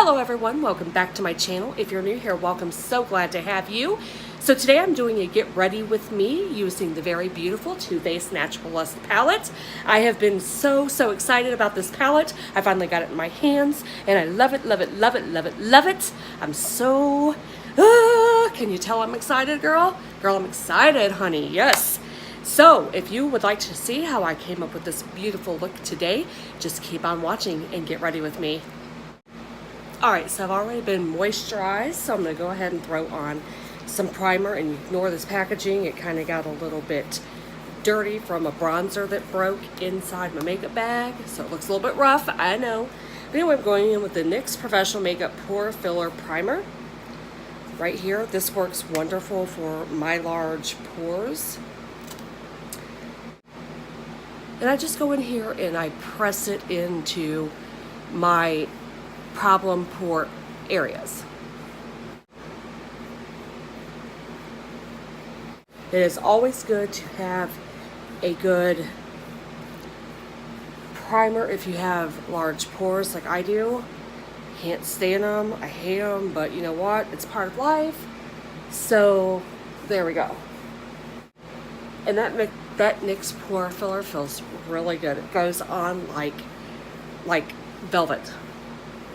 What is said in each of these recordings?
Hello everyone, welcome back to my channel. If you're new here, welcome, so glad to have you. So today I'm doing a get ready with me using the very beautiful Too Faced Natural Lust palette. I have been so excited about this palette. I finally got it in my hands and I love it, love it, love it, love it, love it. I'm so, can you tell I'm excited, girl? Girl, I'm excited, honey, yes. So if you would like to see how I came up with this beautiful look today, just keep on watching and get ready with me. Alright, so I've already been moisturized, so I'm going to go ahead and throw on some primer and ignore this packaging. It kind of got a little bit dirty from a bronzer that broke inside my makeup bag, so it looks a little bit rough, I know. But anyway, I'm going in with the NYX Professional Makeup Pore Filler Primer. Right here, this works wonderful for my large pores. And I just go in here and I press it into my problem pore areas. It is always good to have a good primer if you have large pores like I do. Can't stand them, I hate them, but you know what? It's part of life. So there we go. And that NYX Pore Filler feels really good. It goes on like velvet.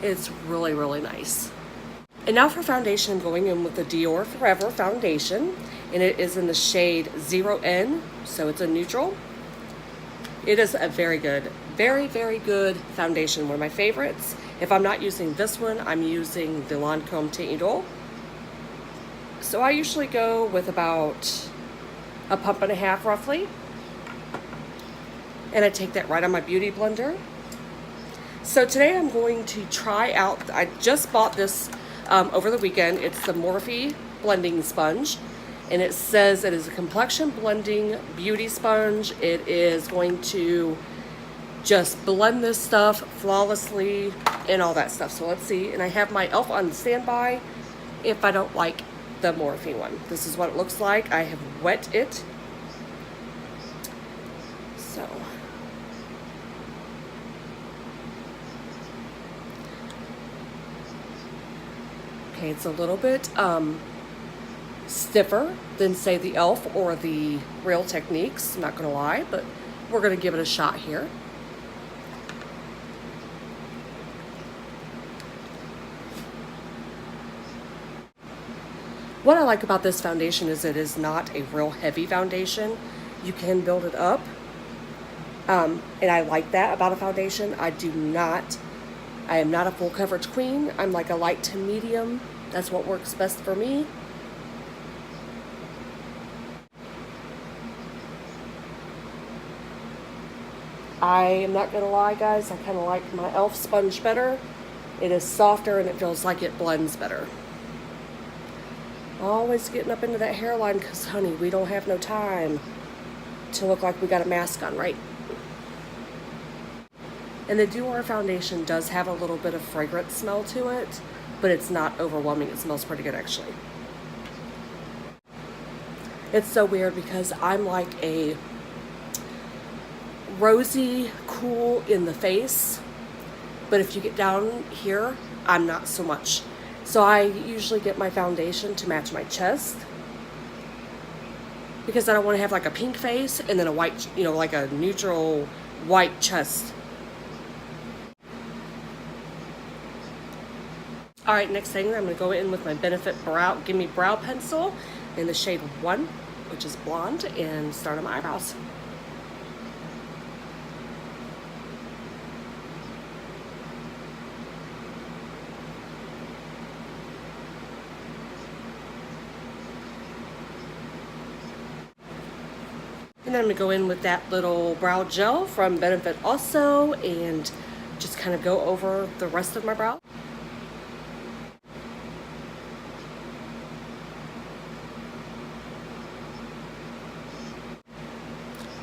It's really nice. And now for foundation, I'm going in with the Dior Forever foundation, and it is in the shade 0N, so it's a neutral. It is a very good, very good foundation, one of my favorites. If I'm not using this one, I'm using the Lancome Teint Idole. So I usually go with about a pump and a half roughly, and I take that right on my beauty blender. So today I'm going to try out, I just bought this over the weekend. It's the Morphe Blending Sponge, and it says it is a complexion blending beauty sponge. It is going to just blend this stuff flawlessly and all that stuff. So let's see, and I have my e.l.f. on standby if I don't like the Morphe one. This is what it looks like. I have wet it. So okay, it's a little bit stiffer than say the e.l.f. or the Real Techniques, I'm not gonna lie, but we're gonna give it a shot here. What I like about this foundation is it is not a real heavy foundation. You can build it up, and I like that about a foundation. I am not a full coverage queen. I'm like a light to medium. That's what works best for me. I am not gonna lie, guys, I kind of like my e.l.f. sponge better. It is softer and it feels like it blends better. Always getting up into that hairline because, honey, we don't have no time to look like we got a mask on, right? And the Dior foundation does have a little bit of fragrance smell to it, but it's not overwhelming. It smells pretty good, actually. It's so weird because I'm like a rosy, cool in the face, but if you get down here, I'm not so much. So I usually get my foundation to match my chest because I don't want to have like a pink face and then a white, you know, like a neutral white chest. All right, next thing, I'm going to go in with my Benefit Gimme Brow Pencil in the shade 1, which is blonde, and start on my eyebrows. And then I'm going to go in with that little brow gel from Benefit also and just kind of go over the rest of my brow.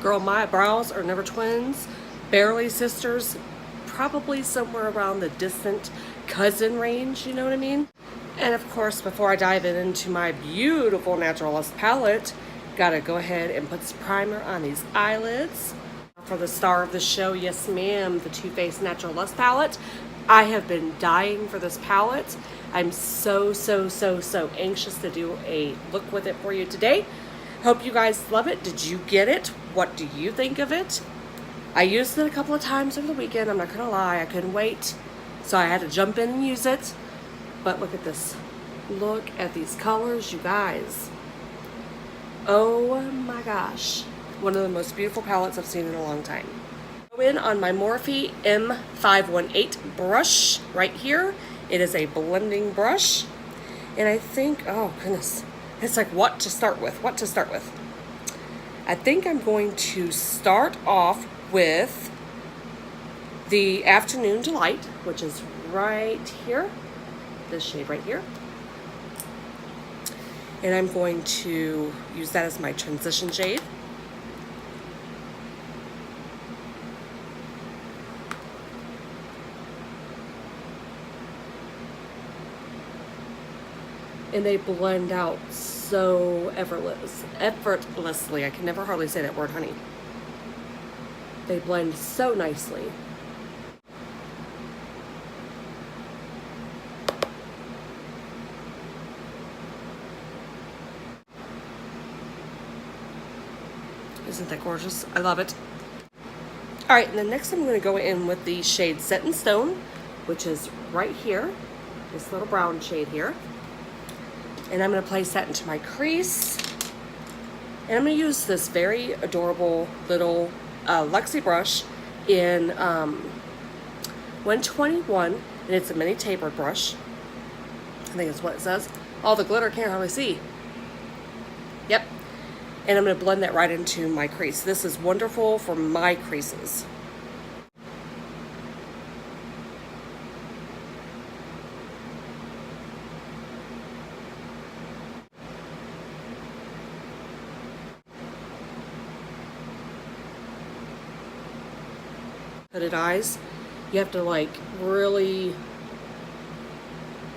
Girl, my brows are never twins, barely sisters, probably somewhere around the distant cousin range, you know what I mean? And of course, before I dive into my beautiful Natural Lust palette, gotta go ahead and put some primer on these eyelids. For the star of the show, yes ma'am, the Too Faced Natural Lust palette. I have been dying for this palette. I'm so anxious to do a look with it for you today. Hope you guys love it. Did you get it? What do you think of it? I used it a couple of times over the weekend. I'm not gonna lie, I couldn't wait. So I had to jump in and use it. But look at this. Look at these colors, you guys. Oh my gosh. One of the most beautiful palettes I've seen in a long time. Go in on my Morphe M518 brush right here. It is a blending brush. And I think, oh goodness, it's like what to start with, what to start with. I think I'm going to start off with the Afternoon Delight, which is right here, this shade right here. And I'm going to use that as my transition shade. And they blend out so effortlessly. I can never hardly say that word, honey. They blend so nicely. Isn't that gorgeous? I love it. All right, and then next I'm going to go in with the shade Set in Stone, which is right here, this little brown shade here. And I'm going to place that into my crease. And I'm going to use this very adorable little Luxie brush in 121, and it's a mini tapered brush. I think that's what it says. All the glitter, can't hardly see. Yep. And I'm going to blend that right into my crease. This is wonderful for my creases. Hooded eyes, you have to like really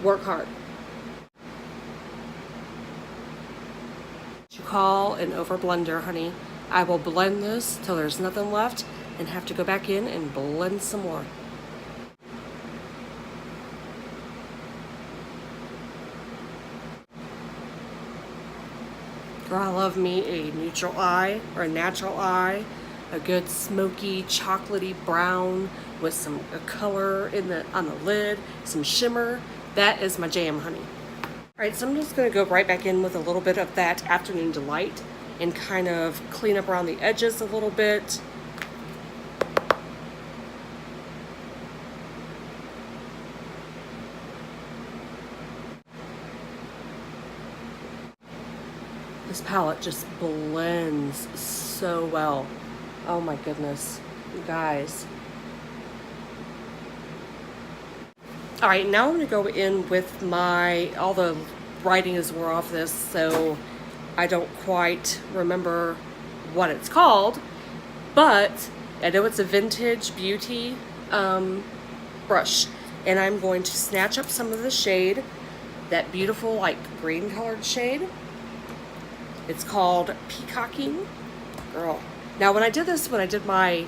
work hard. You call an over blender, honey. I will blend this till there's nothing left and have to go back in and blend some more. Girl, I love me a neutral eye or a natural eye. A good smoky, chocolatey brown with some color on the lid, some shimmer. That is my jam, honey. All right, so I'm just gonna go right back in with a little bit of that Afternoon Delight and kind of clean up around the edges a little bit. This palette just blends so well. Oh my goodness, you guys. All right, now I'm gonna go in with all the writing is wore off this, so I don't quite remember what it's called, but I know it's a Vintage Beauty brush, and I'm going to snatch up some of the shade, that beautiful like green colored shade. It's called Peacocking. Girl. Now, when I did this, when I did my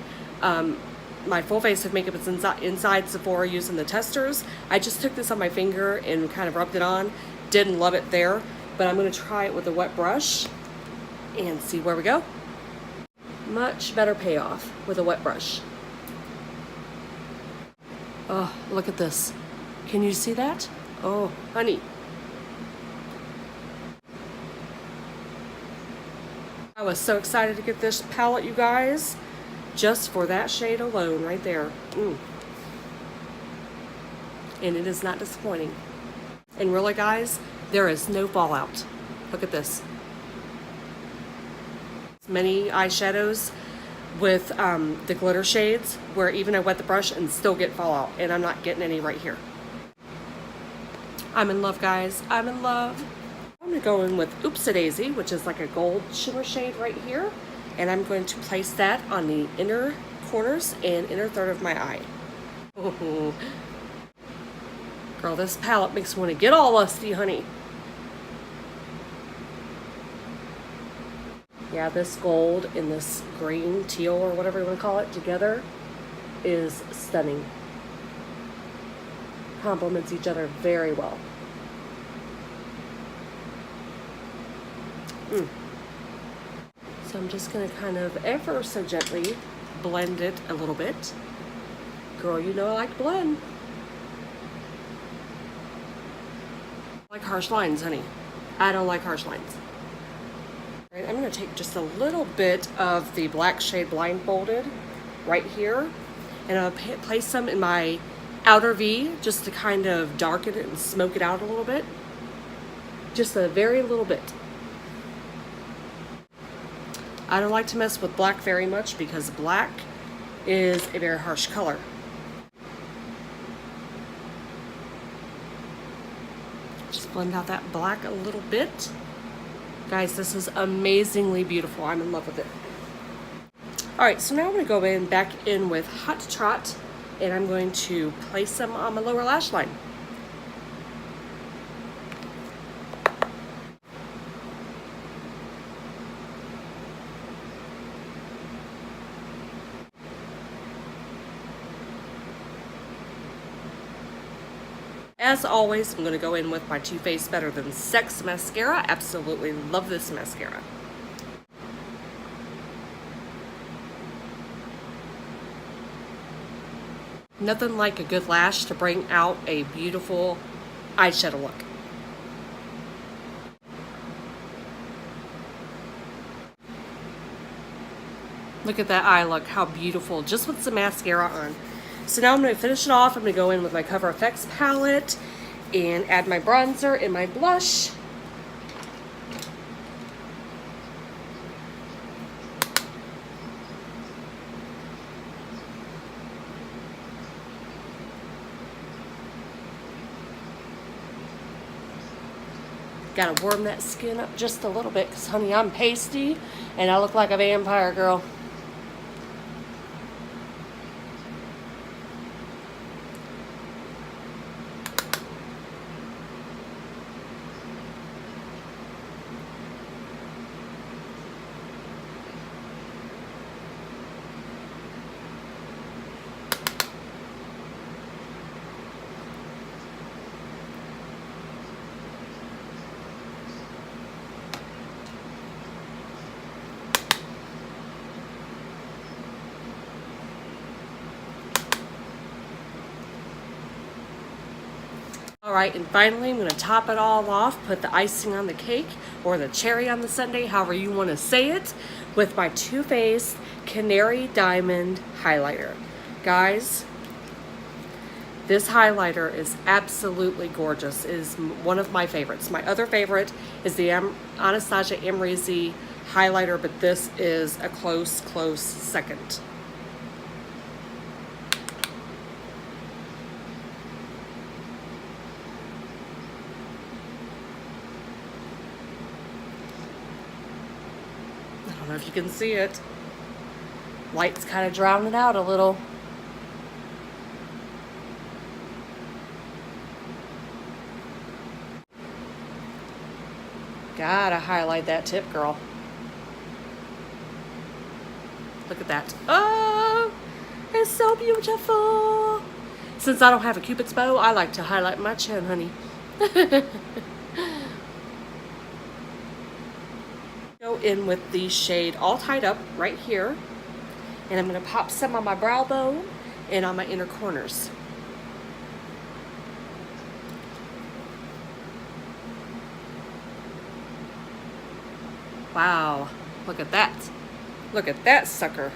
my full face of makeup inside Sephora using the testers, I just took this on my finger and kind of rubbed it on. Didn't love it there, but I'm going to try it with a wet brush and see where we go. Much better payoff with a wet brush. Oh, look at this. Can you see that? Oh, honey. I was so excited to get this palette, you guys, just for that shade alone right there. And it is not disappointing. And really, guys, there is no fallout. Look at this. Many eyeshadows with the glitter shades where even I wet the brush and still get fallout, and I'm not getting any right here. I'm in love, guys. I'm in love. I'm going to go in with Oopsie-Daisy, which is like a gold shimmer shade right here. And I'm going to place that on the inner corners and inner third of my eye. Ooh. Girl, this palette makes me want to get all lusty, honey. Yeah, this gold and this green, teal, or whatever you want to call it, together is stunning. complements each other very well. So I'm just going to kind of ever so gently blend it a little bit. Girl, you know I like to blend. I like harsh lines, honey. I don't like harsh lines. All right, I'm going to take just a little bit of the black shade Blindfolded right here, and I'll place some in my outer V just to kind of darken it and smoke it out a little bit. Just a very little bit. I don't like to mess with black very much because black is a very harsh color. Just blend out that black a little bit. Guys, this is amazingly beautiful. I'm in love with it. All right, so now I'm going to go back in with Hot Trot, and I'm going to place some on my lower lash line. As always, I'm going to go in with my Too Faced Better Than Sex mascara. Absolutely love this mascara. Nothing like a good lash to bring out a beautiful eyeshadow look. Look at that eye look, how beautiful, just with some mascara on. So now I'm going to finish it off. I'm going to go in with my Cover FX palette and add my bronzer and my blush. Gotta warm that skin up just a little bit because, honey, I'm pasty and I look like a vampire, girl. All right, and finally, I'm going to top it all off, put the icing on the cake, or the cherry on the sundae, however you want to say it, with my Too Faced Canary Diamond Highlighter. Guys, this highlighter is absolutely gorgeous. It is one of my favorites. My other favorite is the Anastasia Amrezy highlighter, but this is a close second. I don't know if you can see it. Light's kind of drowning it out a little. Gotta highlight that tip, girl. Look at that. Oh, it's so beautiful. Since I don't have a Cupid's bow, I like to highlight my chin, honey. Go in with the shade All Tied Up right here. And I'm going to pop some on my brow bone and on my inner corners. Wow, look at that. Look at that sucker.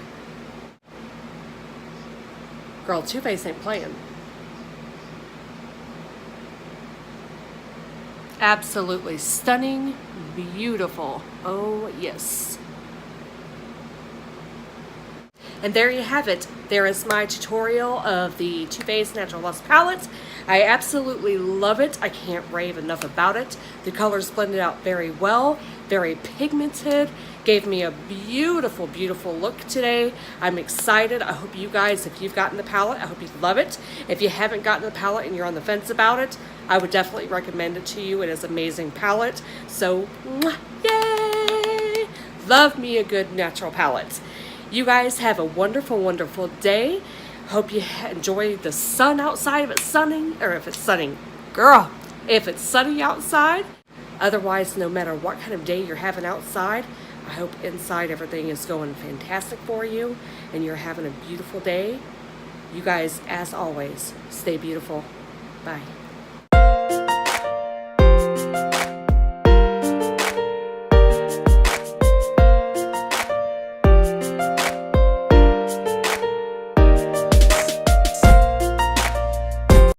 Girl, Too Faced ain't playing. Absolutely stunning, beautiful. Oh, yes. And there you have it. There is my tutorial of the Too Faced Natural Luster palette. I absolutely love it. I can't rave enough about it. The colors blended out very well, very pigmented. Gave me a beautiful, beautiful look today. I'm excited. I hope you guys, if you've gotten the palette, I hope you love it. If you haven't gotten the palette and you're on the fence about it, I would definitely recommend it to you. It is an amazing palette. So, yay! Love me a good natural palette. You guys have a wonderful, wonderful day. Hope you enjoy the sun outside if it's sunning, or if it's sunning, girl, if it's sunny outside. Otherwise, no matter what kind of day you're having outside, I hope inside everything is going fantastic for you and you're having a beautiful day. You guys, as always, stay beautiful. Bye.